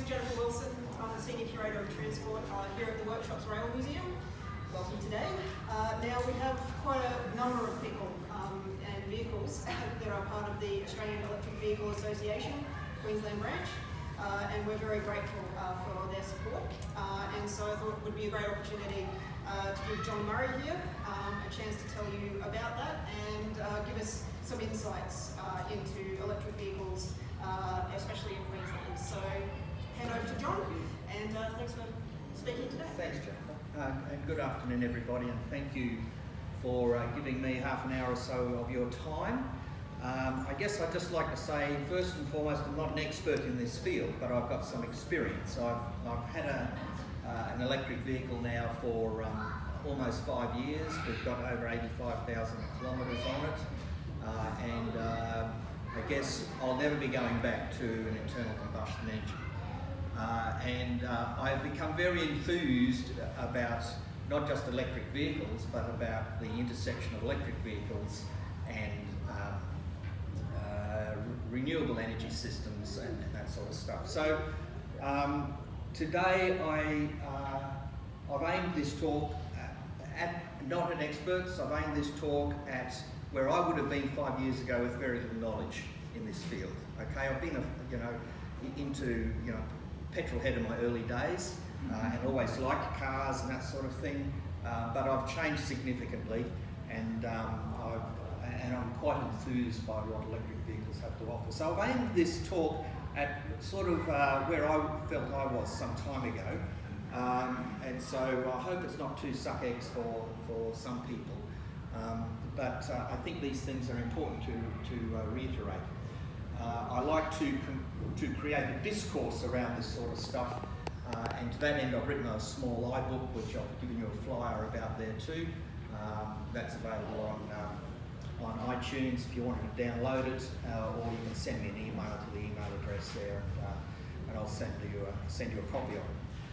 name's Jennifer Wilson. I'm the Senior Curator of Transport here at the Workshops Rail Museum. Welcome today. Now we have quite a number of people and vehicles that are part of the Australian Electric Vehicle Association, Queensland branch, and we're very grateful for their support. And so I thought it would be a great opportunity to give John Murray here a chance to tell you about that and give us some insights into electric vehicles, especially in Queensland. So hand over to John, and thanks for speaking today. Thanks, Jennifer. And good afternoon, everybody, and thank you for giving me half an hour or so of your time. I guess I'd just like to say, first and foremost, I'm not an expert in this field, but I've got some experience. I've had an electric vehicle now for almost 5 years. We've got over 85,000 kilometres on it, and I guess I'll never be going back to an internal combustion engine. I've become very enthused about not just electric vehicles, but about the intersection of electric vehicles and renewable energy systems and that sort of stuff. So today I've aimed this talk at not an experts. I've aimed this talk at where I would have been 5 years ago with very little knowledge in this field. Okay, I've been into petrol head in my early days and always liked cars and that sort of thing, but I've changed significantly, and I'm quite enthused by what electric vehicles have to offer. So I've aimed this talk at sort of where I felt I was some time ago, and so I hope it's not too suck eggs for some people, but I think these things are important to reiterate. I like to create a discourse around this sort of stuff, and to that end I've written a small iBook which I've given you a flyer about there too. That's available on iTunes if you wanted to download it, or you can send me an email to the email address there, and I'll send you a copy of it.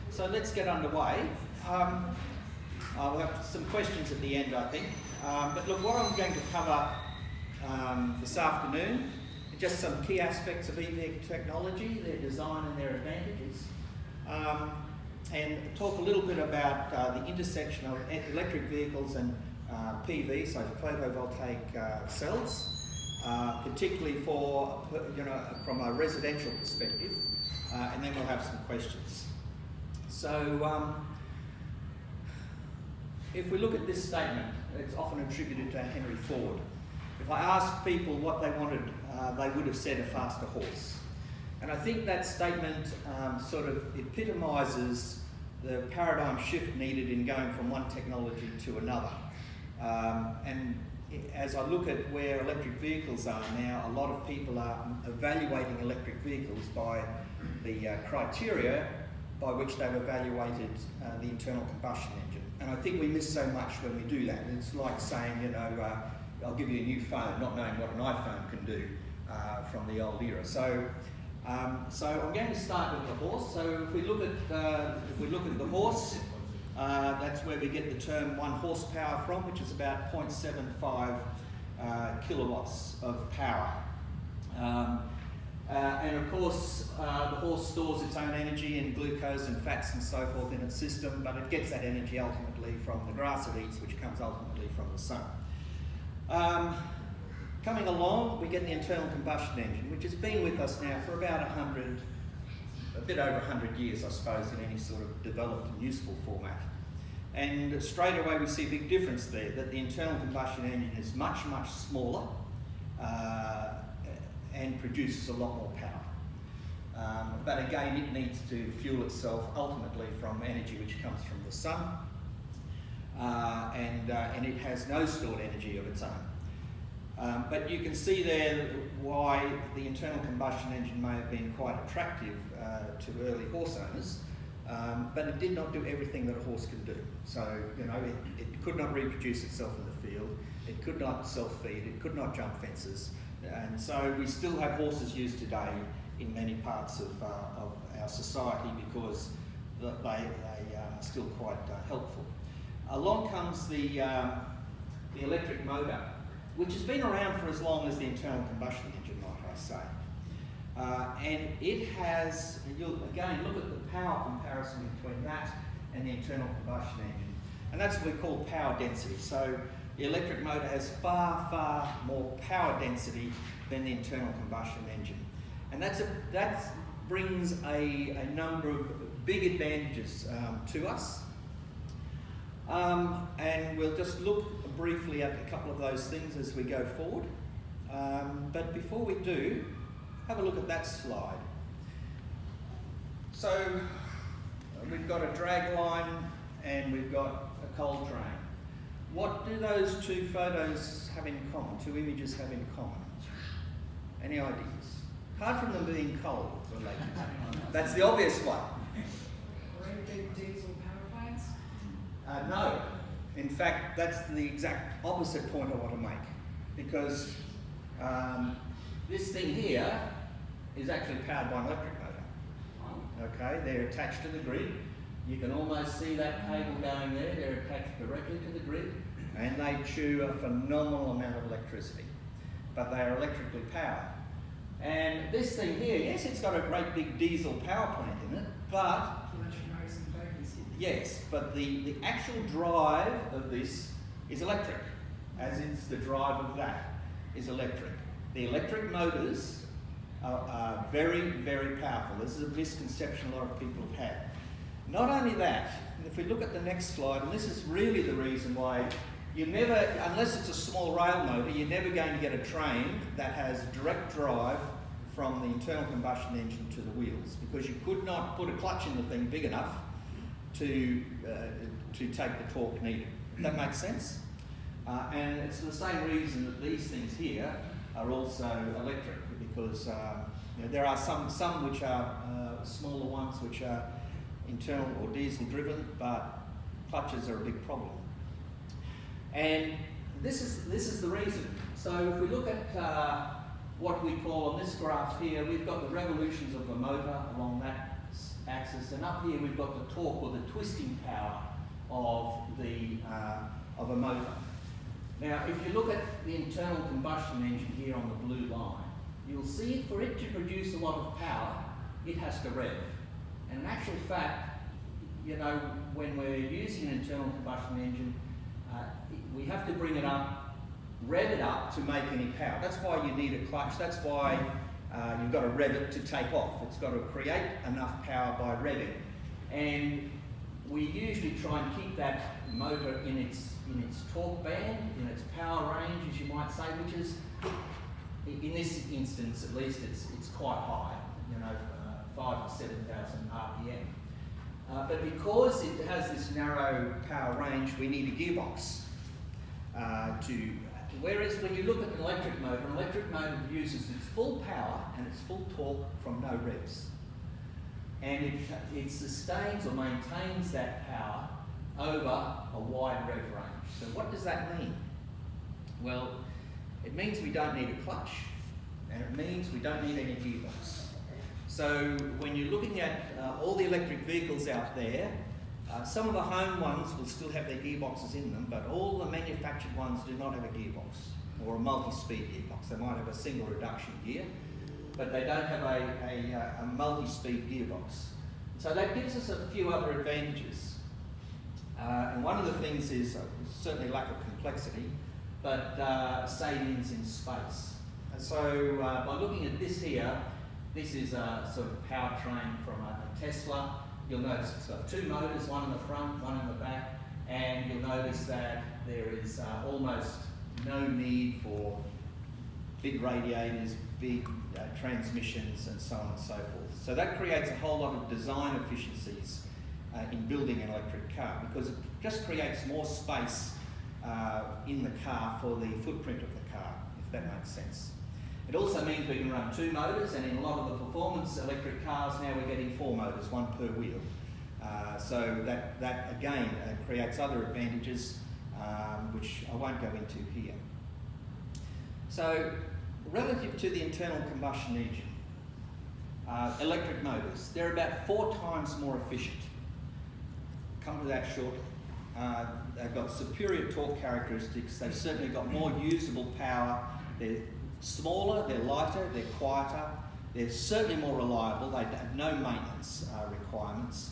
So let's get underway. We'll have some questions at the end, I think. But look, what I'm going to cover this afternoon, just some key aspects of EV technology, their design and their advantages, and talk a little bit about the intersection of electric vehicles and PV, so photovoltaic cells, particularly for from a residential perspective, and then we'll have some questions. So if we look at this statement, it's often attributed to Henry Ford. If I asked people what they wanted, they would have said a faster horse. And I think that statement sort of epitomises the paradigm shift needed in going from one technology to another. And as I look at where electric vehicles are now, a lot of people are evaluating electric vehicles by the criteria by which they've evaluated the internal combustion engine. And I think we miss so much when we do that. It's like saying, I'll give you a new phone, not knowing what an iPhone can do from the old era. So I'm going to start with the horse. So if we look at the horse, that's where we get the term 1 horsepower from, which is about 0.75 kilowatts of power. And of course, the horse stores its own energy in glucose and fats and so forth in its system, but it gets that energy ultimately from the grass it eats, which comes ultimately from the sun. Coming along, we get the internal combustion engine, which has been with us now for about a bit over 100 years, I suppose, in any sort of developed and useful format. And straight away we see a big difference there, that the internal combustion engine is much, much smaller and produces a lot more power. But again, it needs to fuel itself ultimately from energy which comes from the sun, and it has no stored energy of its own. But you can see there why the internal combustion engine may have been quite attractive to early horse owners, but it did not do everything that a horse can do. So, it could not reproduce itself in the field, it could not self-feed, it could not jump fences, and so we still have horses used today in many parts of our society because they are still quite helpful. Along comes the electric motor, which has been around for as long as the internal combustion engine, might I say. And it has, you'll again look at the power comparison between that and the internal combustion engine. And that's what we call power density. So the electric motor has far, far more power density than the internal combustion engine. And that brings a number of big advantages to us. And we'll just look briefly at a couple of those things as we go forward. But before we do, have a look at that slide. So we've got a drag line and we've got a coal train. What do those two photos have in common, two images have in common? Any ideas? Apart from them being coal related. That's the obvious one. Very big diesel power plants? No. In fact, that's the exact opposite point I want to make. Because this thing here is actually powered by an electric motor. Okay, they're attached to the grid. You can almost see that cable going there. They're attached directly to the grid, and they chew a phenomenal amount of electricity. But they are electrically powered. And this thing here, yes, it's got a great big diesel power plant in it, but Electric motors and batteries. yes, but the actual drive of this is electric, as is the drive of that is electric. The electric motors are very, very powerful. This is a misconception a lot of people have had. Not only that, if we look at the next slide, and this is really the reason why you never, unless it's a small rail motor, you're never going to get a train that has direct drive from the internal combustion engine to the wheels, because you could not put a clutch in the thing big enough to take the torque needed. If that makes sense? And it's for the same reason that these things here are also electric, because you know, there are some which are smaller ones which are internal or diesel driven, but clutches are a big problem. And this is the reason. So if we look at what we call on this graph here, we've got the revolutions of the motor along that axis, and up here we've got the torque or the twisting power of a motor. Now, if you look at the internal combustion engine here on the blue line, you'll see for it to produce a lot of power, it has to rev. And in actual fact, you know, when we're using an internal combustion engine, we have to bring it up, rev it up to make any power. That's why you need a clutch. That's why you've got to rev it to take off. It's got to create enough power by revving. And we usually try and keep that motor in its torque band, in its power range, as you might say, which is, in this instance at least, it's quite high, you know, 5,000 to 7,000 RPM. But because it has this narrow power range, we need a gearbox whereas when you look at an electric motor uses its full power and its full torque from no revs. And it sustains or maintains that power over a wide rev range. So what does that mean? Well, it means we don't need a clutch, and it means we don't need any gearbox. So when you're looking at all the electric vehicles out there, some of the home ones will still have their gearboxes in them, but all the manufactured ones do not have a gearbox or a multi-speed gearbox. They might have a single reduction gear, but they don't have a multi-speed gearbox. So that gives us a few other advantages. And one of the things is certainly lack of complexity, but savings in space. And so by looking at this here, this is a sort of powertrain from a Tesla. You'll notice it's got two motors, one in the front, one in the back, and you'll notice that there is almost no need for big radiators, big transmissions, and so on and so forth. So that creates a whole lot of design efficiencies in building an electric car, because it just creates more space in the car for the footprint of the car, if that makes sense. It also means we can run two motors, and in a lot of the performance electric cars now we're getting four motors, one per wheel. So that again creates other advantages, which I won't go into here. So relative to the internal combustion engine, electric motors, they're about 4 times more efficient. Come to that shortly. They've got superior torque characteristics. They've certainly got more usable power. They're smaller, they're lighter, they're quieter, They're certainly more reliable. They have no maintenance requirements.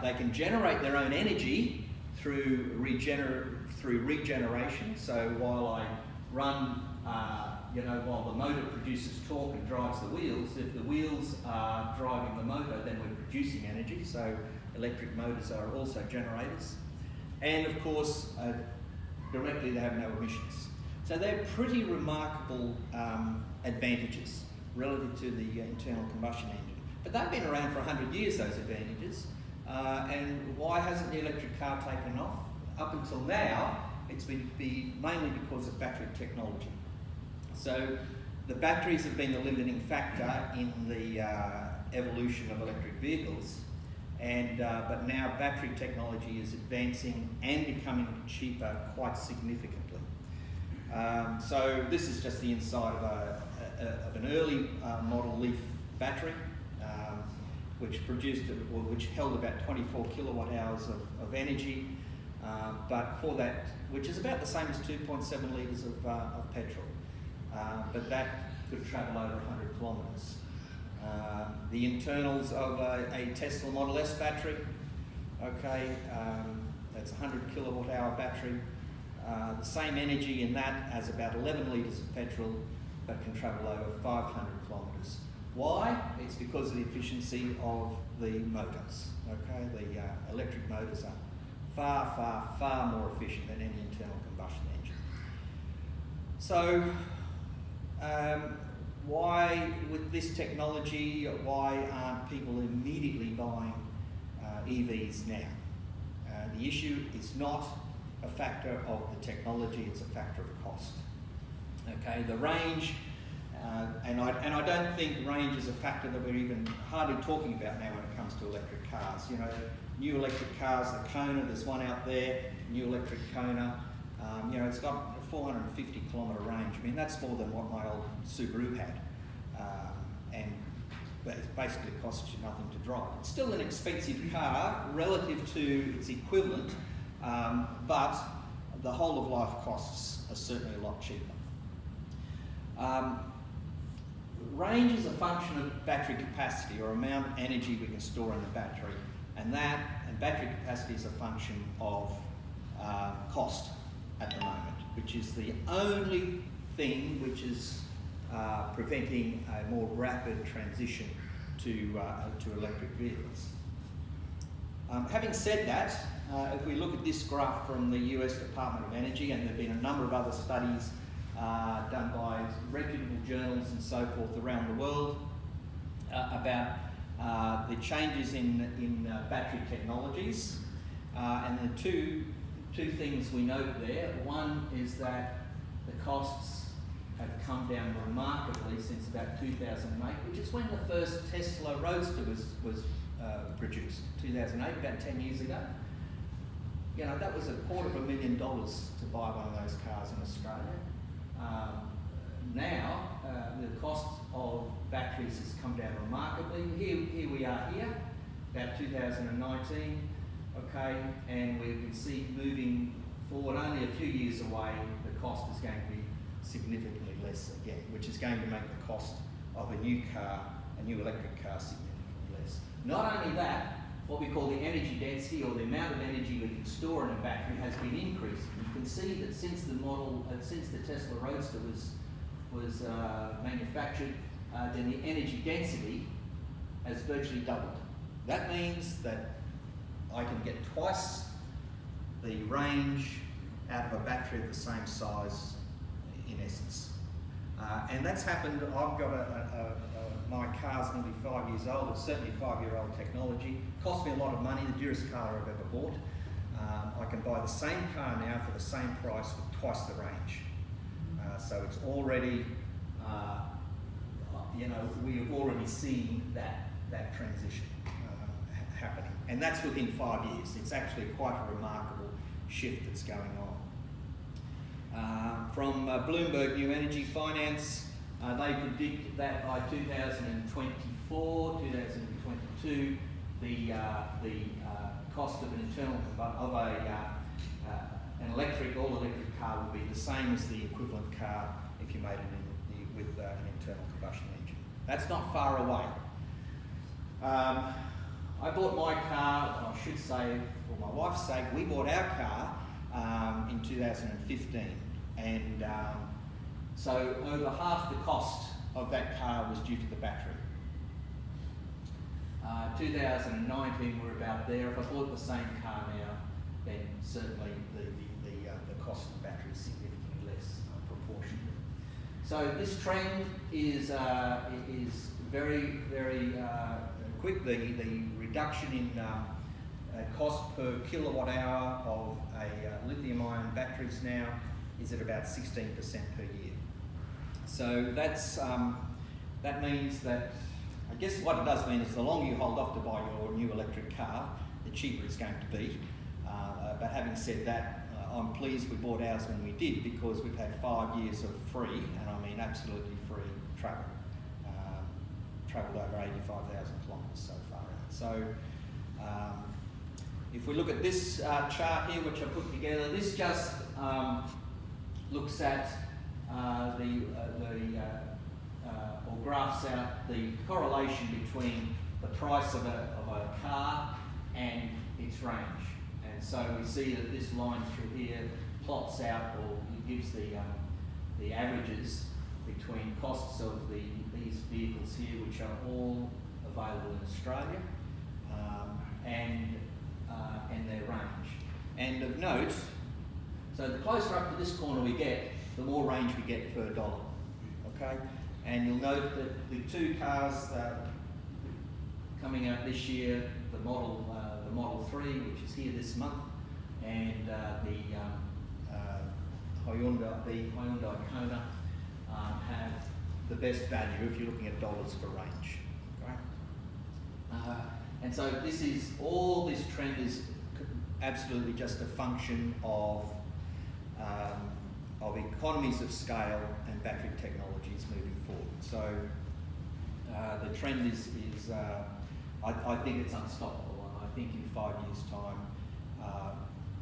They can generate their own energy through regeneration. So while I run, while the motor produces torque and drives the wheels, if the wheels are driving the motor, then we're producing energy. So electric motors are also generators. And of course, directly they have no emissions. So they're pretty remarkable advantages relative to the internal combustion engine. But they've been around for 100 years, those advantages. And why hasn't the electric car taken off? Up until now, it's been mainly because of battery technology. So the batteries have been the limiting factor in the evolution of electric vehicles. But now battery technology is advancing and becoming cheaper quite significantly. So this is just the inside of an early model Leaf battery, which held about 24 kilowatt hours of energy, but for that, which is about the same as 2.7 litres of petrol, but that could travel over 100 kilometres. The internals of a Tesla Model S battery, that's a 100 kilowatt hour battery. The same energy in that as about 11 litres of petrol, but can travel over 500 kilometres. Why? It's because of the efficiency of the motors. The electric motors are far, far, far more efficient than any internal combustion engine. So, why, with this technology, why aren't people immediately buying EVs now? The issue is not a factor of the technology, it's a factor of cost. The range, and I don't think range is a factor that we're even hardly talking about now when it comes to electric cars. New electric cars, the Kona, there's one out there, new electric Kona, it's got a 450 kilometre range. I mean, that's more than what my old Subaru had. And it basically costs you nothing to drive. It's still an expensive car relative to its equivalent, but the whole of life costs are certainly a lot cheaper. Range is a function of battery capacity, or amount of energy we can store in the battery, and battery capacity is a function of cost at the moment, which is the only thing which is preventing a more rapid transition to electric vehicles. Having said that, if we look at this graph from the US Department of Energy, and there have been a number of other studies done by reputable journals and so forth around the world about the changes in battery technologies, and the two things we note there. One is that the costs have come down remarkably since about 2008, which is when the first Tesla Roadster was produced, 2008, about 10 years ago. That was $250,000 to buy one of those cars in Australia. Now, the cost of batteries has come down remarkably. Here we are here, about 2019, and we can see moving forward only a few years away, the cost is going to be significantly less again, which is going to make the cost of a new electric car significantly less. Not only that, what we call the energy density, or the amount of energy we can store in a battery, has been increasing. You can see that since the Tesla Roadster was manufactured, then the energy density has virtually doubled. That means that I can get twice the range out of a battery of the same size, in essence. And that's happened. I've got my car's nearly 5 years old. It's certainly 5-year-old technology. Cost me a lot of money, the dearest car I've ever bought. I can buy the same car now for the same price with twice the range. So it's already, we have already seen that transition happening. And that's within 5 years. It's actually quite a remarkable shift that's going on. From Bloomberg New Energy Finance, they predict that by 2024, 2022, the cost of an electric, all-electric car will be the same as the equivalent car if you made it with an internal combustion engine. That's not far away. I bought my car, I should say, for my wife's sake, we bought our car in 2015, and so over half the cost of that car was due to the battery. 2019 we're about there. If I bought the same car now, then certainly the cost of the battery is significantly less proportionally. So this trend is very, very quick. The reduction in cost per kilowatt hour of a lithium-ion batteries now is at about 16% per year. So that means that, I guess what it does mean is the longer you hold off to buy your new electric car, the cheaper it's going to be. But having said that, I'm pleased we bought ours when we did, because we've had 5 years of free, and I mean absolutely free travel. Travelled over 85,000 kilometres so far out. So if we look at this chart here, which I put together, this just looks at or graphs out the correlation between the price of a car and its range. And so we see that this line through here plots out, or it gives the averages between costs of these vehicles here, which are all available in Australia, and their range. And of note, so the closer up to this corner we get, the more range we get per dollar. Okay, and you'll note that the two cars coming out this year, the Model 3, which is here this month, and the Hyundai Kona, have the best value if you're looking at dollars for range. Okay? And so this trend is absolutely just a function of economies of scale and battery technologies moving forward. So the trend is I think it's unstoppable. I think in 5 years' time,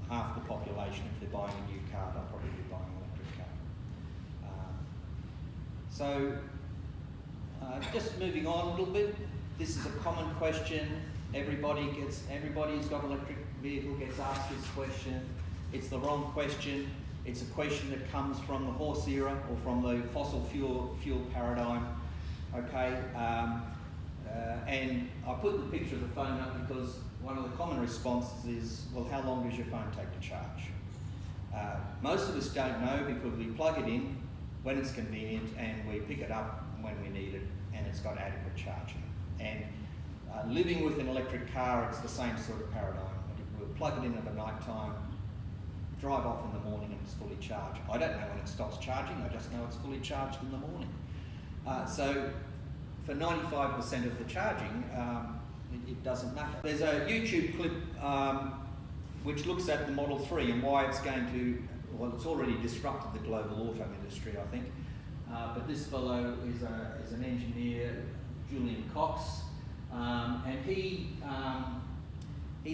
half the population, if they're buying a new car, they'll probably be buying an electric car. Just moving on a little bit, this is a common question. Everybody who's got an electric vehicle gets asked this question. It's the wrong question. It's a question that comes from the horse era, or from the fossil fuel paradigm. Okay, and I put the picture of the phone up because one of the common responses is, well, how long does your phone take to charge? Most of us don't know, because we plug it in when it's convenient and we pick it up when we need it, and it's got adequate charging. And living with an electric car, it's the same sort of paradigm. We'll plug it in at the night time, drive off in the morning, and it's fully charged. I don't know when it stops charging, I just know it's fully charged in the morning. So for 95% of the charging, it doesn't matter. There's a YouTube clip which looks at the Model 3 and why it's going to, well, it's already disrupted the global auto industry, I think. But this fellow is an engineer, Julian Cox, and he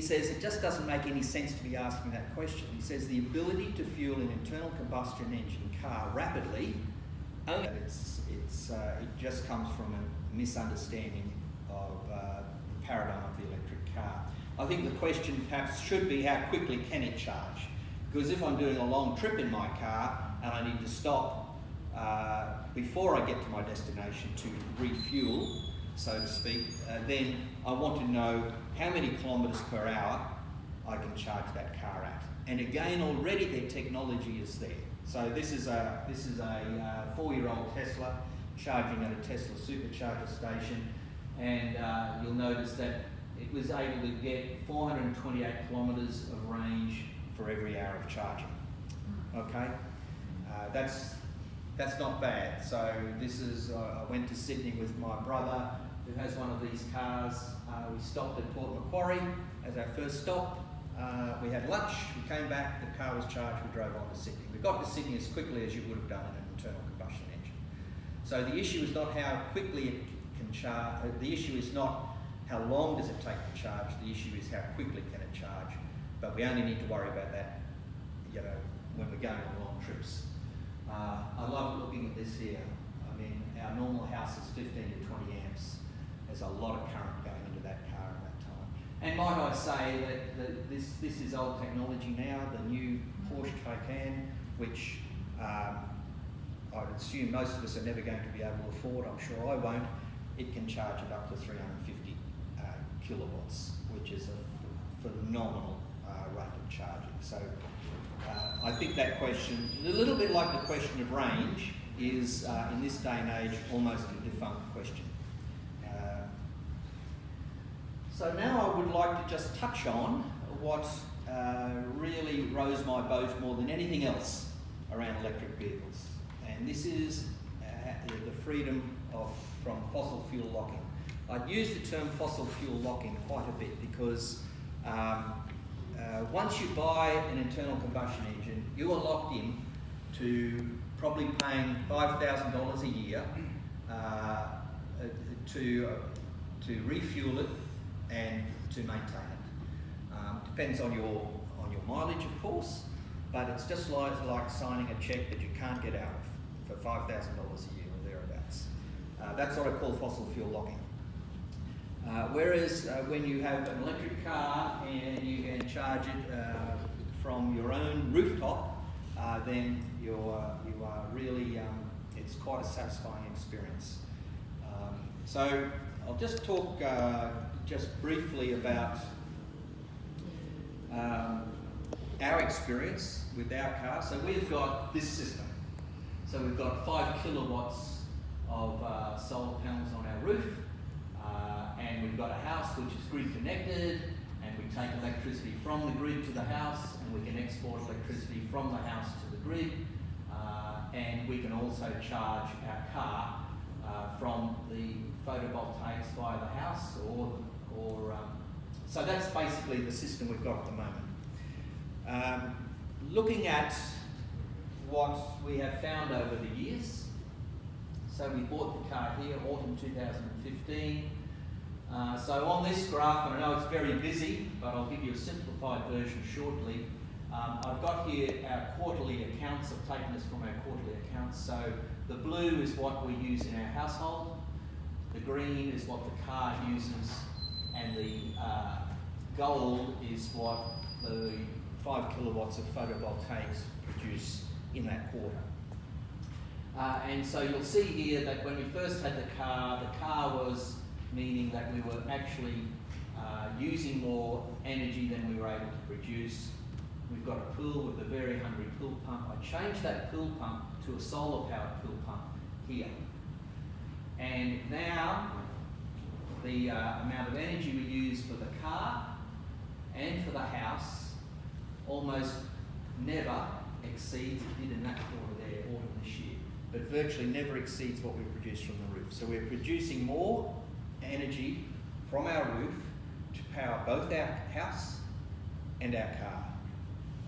says it just doesn't make any sense to be asking that question. He says the ability to fuel an internal combustion engine car rapidly, only it just comes from a misunderstanding of the paradigm of the electric car. I think the question perhaps should be, how quickly can it charge? Because if I'm doing a long trip in my car and I need to stop before I get to my destination to refuel, so to speak, then I want to know how many kilometres per hour I can charge that car at. And again, already their technology is there. So this is a 4-year-old Tesla charging at a Tesla supercharger station, and you'll notice that it was able to get 428 kilometres of range for every hour of charging. Okay, that's not bad. So this is I went to Sydney with my brother, who has one of these cars. We stopped at Port Macquarie as our first stop. We had lunch, we came back, the car was charged, we drove on to Sydney. We got to Sydney as quickly as you would have done in an internal combustion engine. So the issue is not how quickly it can charge, the issue is not how long does it take to charge, the issue is how quickly can it charge. But we only need to worry about that, when we're going on long trips. I love looking at this here. I mean, our normal house is 15 to 20 amps. There's a lot of current going into that car at that time. And might I say that this is old technology now, the new Porsche Taycan, which I'd assume most of us are never going to be able to afford. I'm sure I won't. It can charge it up to 350 kilowatts, which is a phenomenal rate of charging. So I think that question, a little bit like the question of range, is in this day and age almost a defunct question. So now I would like to just touch on what really rose my boat more than anything else around electric vehicles. And this is the freedom from fossil fuel locking. I'd use the term fossil fuel locking quite a bit because once you buy an internal combustion engine, you are locked in to probably paying $5,000 a year to refuel it and to maintain it. Depends on your mileage, of course, but it's just like signing a cheque that you can't get out of for $5,000 a year or thereabouts. That's what I call fossil fuel locking. Whereas when you have an electric car and you can charge it from your own rooftop, then you are really, it's quite a satisfying experience. So I'll just talk just briefly about our experience with our car. So we've got this system. So we've got 5 kilowatts of solar panels on our roof, and we've got a house which is grid connected, and we take electricity from the grid to the house, and we can export electricity from the house to the grid, and we can also charge our car from the photovoltaics via the house, so that's basically the system we've got at the moment. Looking at what we have found over the years, so we bought the car here, autumn 2015. So on this graph, and I know it's very busy, but I'll give you a simplified version shortly. I've got here our quarterly accounts. I've taken this from our quarterly accounts. So the blue is what we use in our household, the green is what the car uses, and the gold is what the 5 kilowatts of photovoltaics produce in that quarter. And so you'll see here that when we first had the car was meaning that we were actually using more energy than we were able to produce. We've got a pool with a very hungry pool pump. I changed that pool pump to a solar powered pool pump here. And now the amount of energy we use for the car and for the house almost never exceeds, it did in that quarter there, autumn this year, but virtually never exceeds what we produce from the roof. So we're producing more energy from our roof to power both our house and our car.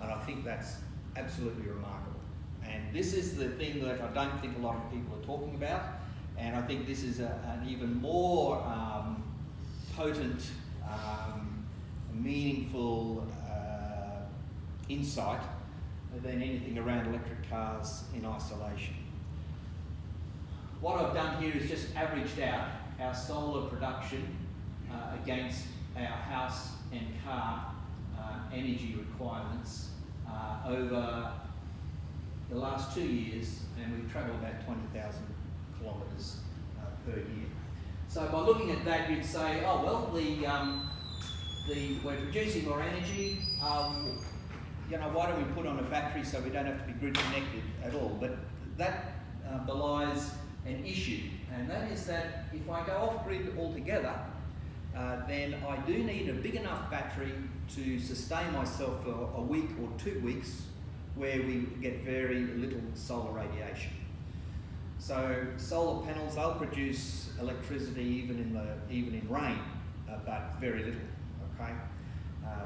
And I think that's absolutely remarkable. And this is the thing that I don't think a lot of people are talking about. And I think this is an even more potent, meaningful insight than anything around electric cars in isolation. What I've done here is just averaged out our solar production against our house and car energy requirements over the last 2 years, and we've travelled about 20,000 kilometres per year. So by looking at that, you'd say, oh well, we're producing more energy. Why don't we put on a battery so we don't have to be grid connected at all? But that belies an issue, and that is that if I go off grid altogether, then I do need a big enough battery to sustain myself for a week or 2 weeks where we get very little solar radiation. So solar panels, they'll produce electricity even in rain, but very little, okay?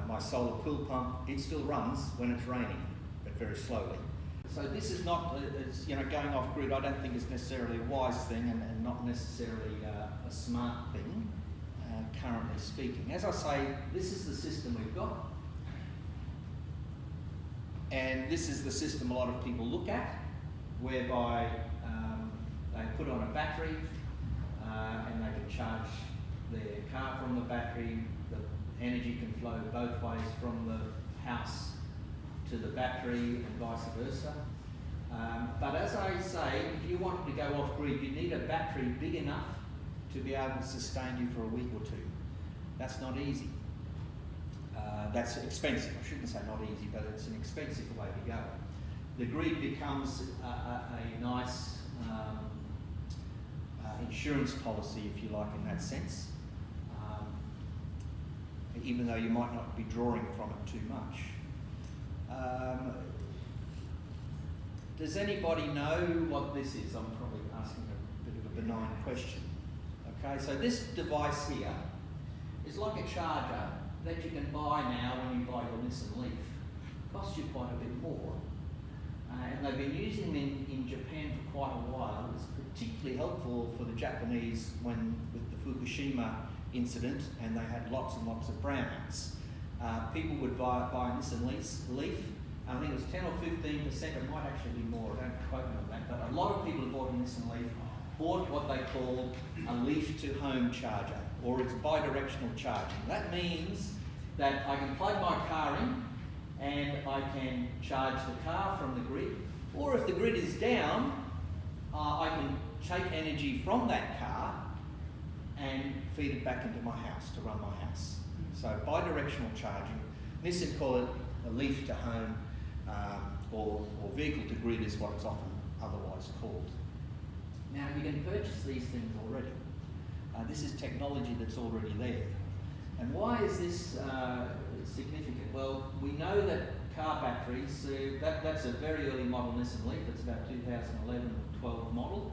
My solar pool pump, it still runs when it's raining, but very slowly. So this is not, going off grid, I don't think is necessarily a wise thing and not necessarily a smart thing, currently speaking. As I say, this is the system we've got. And this is the system a lot of people look at, whereby they put on a battery and they can charge their car from the battery. The energy can flow both ways from the house to the battery and vice versa. But as I say, if you wanted to go off grid, you need a battery big enough to be able to sustain you for a week or two. That's not easy. That's expensive. I shouldn't say not easy, but it's an expensive way to go. The grid becomes a nice insurance policy, if you like, in that sense, even though you might not be drawing from it too much. Does anybody know what this is? I'm probably asking a bit of a benign question. Okay, so this device here is like a charger that you can buy now when you buy your Nissan Leaf. It costs you quite a bit more. And they've been using them in Japan for quite a while. It's particularly helpful for the Japanese when with the Fukushima incident and they had lots and lots of brownouts. People would buy a Nissan Leaf. I think it was 10 or 15%, it might actually be more, don't quote me on that, but a lot of people who bought a Nissan Leaf bought what they call a leaf-to-home charger, or it's bidirectional charging. That means that I can plug my car in and I can charge the car from the grid, or if the grid is down, I can take energy from that car and feed it back into my house to run my house. So bidirectional charging, Nissan call it a leaf-to-home, or vehicle-to-grid is what it's often otherwise called. Now you can purchase these things already. This is technology that's already there. And why is this significant? Well, we know that car batteries, that's a very early model Nissan Leaf, it's about 2011 or 12 model.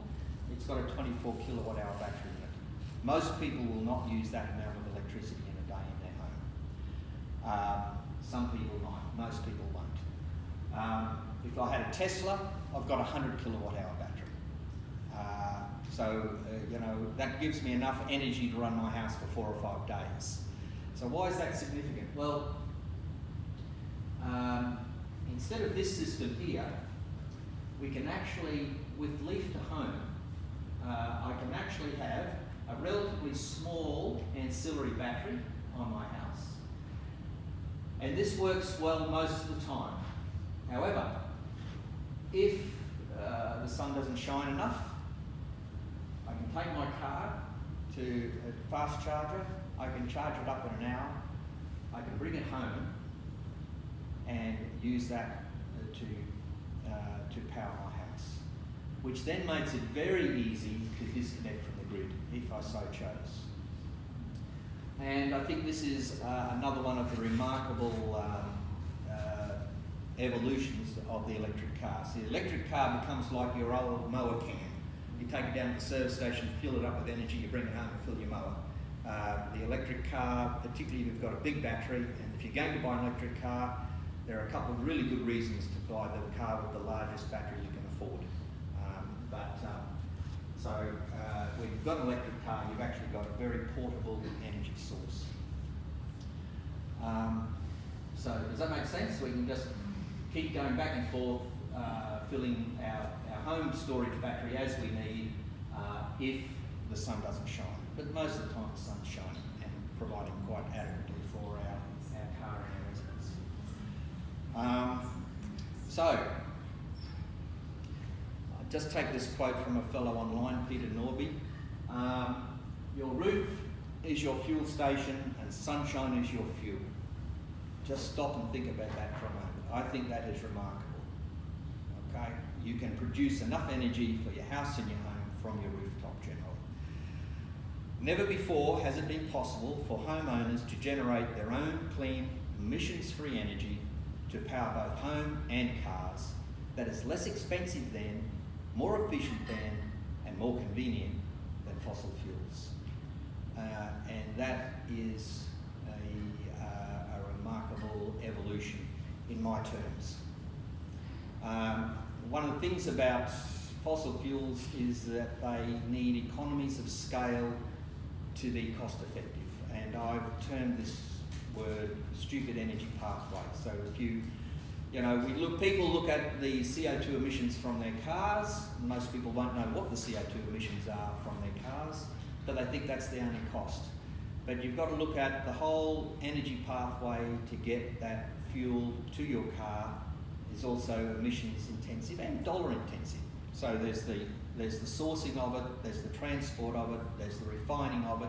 It's got a 24 kilowatt hour battery in it. Most people will not use that amount of electricity in a day in their home. Some people might, most people won't. If I had a Tesla, I've got a 100 kilowatt hour battery. You know, that gives me enough energy to run my house for 4 or 5 days. So why is that significant? Well, instead of this system here, we can actually, with leaf to home, I can actually have a relatively small ancillary battery on my house. And this works well most of the time. However, if the sun doesn't shine enough, I can take my car to a fast charger, I can charge it up in an hour, I can bring it home and use that to power my house, which then makes it very easy to disconnect from the grid if I so chose. And I think this is another one of the remarkable evolutions of the electric car. So the electric car becomes like your old mower can. You take it down to the service station, fill it up with energy, you bring it home and fill your mower. The electric car, particularly if you've got a big battery, and if you're going to buy an electric car, there are a couple of really good reasons to buy the car with the largest battery you can afford. When you've got an electric car, you've actually got a very portable energy source. So does that make sense? We can just keep going back and forth, filling our home storage battery as we need if the sun doesn't shine. But most of the time the sun's shining and providing quite adequately for our car and our residence. I'll just take this quote from a fellow online, Peter Norby. Your roof is your fuel station and sunshine is your fuel. Just stop and think about that for a moment. I think that is remarkable. Okay? You can produce enough energy for your house and your home from your rooftop generally. Never before has it been possible for homeowners to generate their own clean, emissions-free energy to power both home and cars that is less expensive than, more efficient than, and more convenient than fossil fuels. And that is a remarkable evolution in my terms. One of the things about fossil fuels is that they need economies of scale to be cost effective. And I've termed this word stupid energy pathway. So if you You know, people look at the CO2 emissions from their cars. Most people won't know what the CO2 emissions are from their cars, but they think that's the only cost. But you've got to look at the whole energy pathway to get that fuel to your car is also emissions intensive and dollar intensive. So there's the sourcing of it, there's the transport of it, there's the refining of it,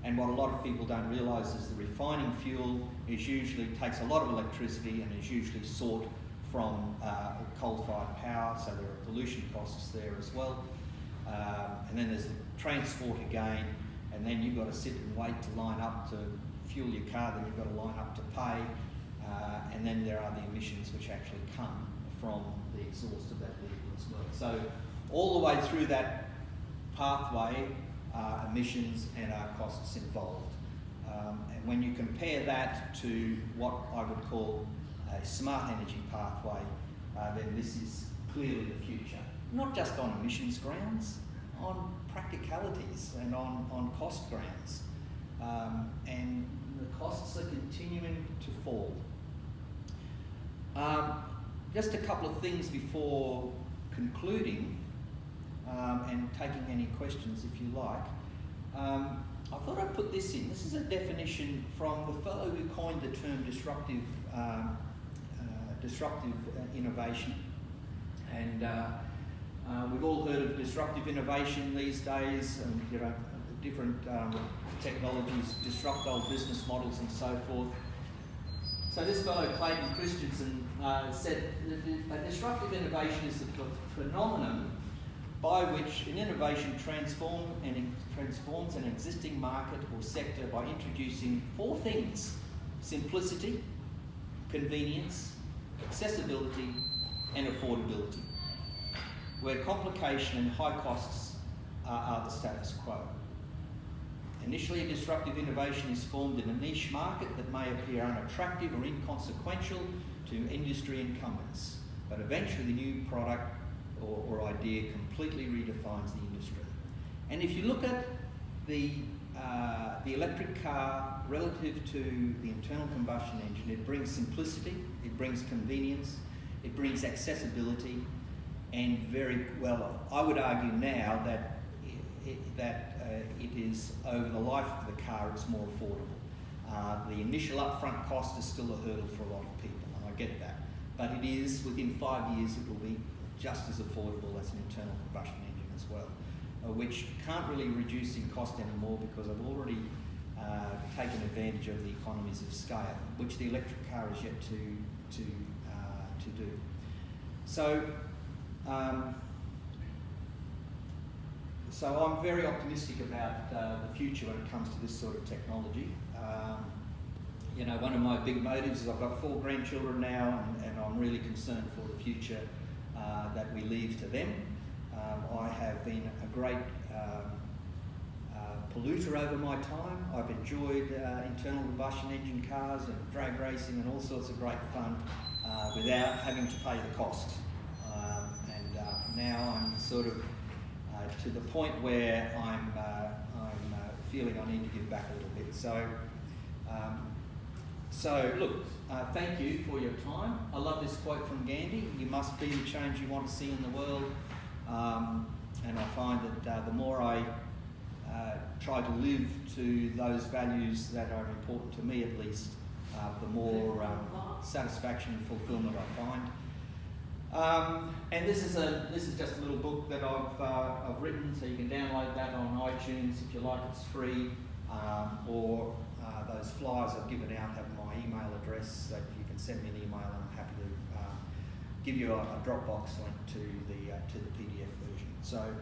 and what a lot of people don't realise is the refining fuel takes a lot of electricity and is usually sought from coal-fired power, so there are pollution costs there as well. And then there's the transport again, and then you've got to sit and wait to line up to fuel your car, then you've got to line up to pay, and then there are the emissions which actually come from the exhaust of that vehicle as well. So all the way through that pathway are emissions and are costs involved. And when you compare that to what I would call a smart energy pathway, then this is clearly the future. Not just on emissions grounds, on practicalities and on cost grounds. And the costs are continuing to fall. Just a couple of things before concluding and taking any questions if you like. I thought I'd put this in. This is a definition from the fellow who coined the term disruptive innovation. And we've all heard of disruptive innovation these days, and you know, different technologies disrupt old business models and so forth. So this fellow, Clayton Christensen, said that a disruptive innovation is a phenomenon by which an innovation transforms an existing market or sector by introducing four things: simplicity, convenience, accessibility, and affordability, where complication and high costs are the status quo. Initially, a disruptive innovation is formed in a niche market that may appear unattractive or inconsequential to industry incumbents, but eventually the new product or idea completely redefines the industry. And if you look at the electric car relative to the internal combustion engine, it brings simplicity, it brings convenience, it brings accessibility, and very well, I would argue now that it is, over the life of the car, it's more affordable. The initial upfront cost is still a hurdle for a lot of people, and I get that. But it is, within 5 years, it will be just as affordable as an internal combustion engine as well, which can't really reduce in cost anymore because I've already taken advantage of the economies of scale, which the electric car is yet to do. So, so I'm very optimistic about the future when it comes to this sort of technology. You know, one of my big motives is I've got 4 grandchildren now, and I'm really concerned for the future that we leave to them. I have been a great polluter over my time. I've enjoyed internal combustion engine cars and drag racing and all sorts of great fun without having to pay the cost. And now I'm sort of to the point where I'm feeling I need to give back a little bit. So look, thank you for your time. I love this quote from Gandhi: "You must be the change you want to see in the world." And I find that the more I try to live to those values that are important to me, at least, the more satisfaction and fulfilment I find. And this is just a little book that I've written, so you can download that on iTunes if you like. It's free, or those flyers I've given out have my email address, so you can send me an email, and I'm happy to give you a Dropbox link to the PDF version. So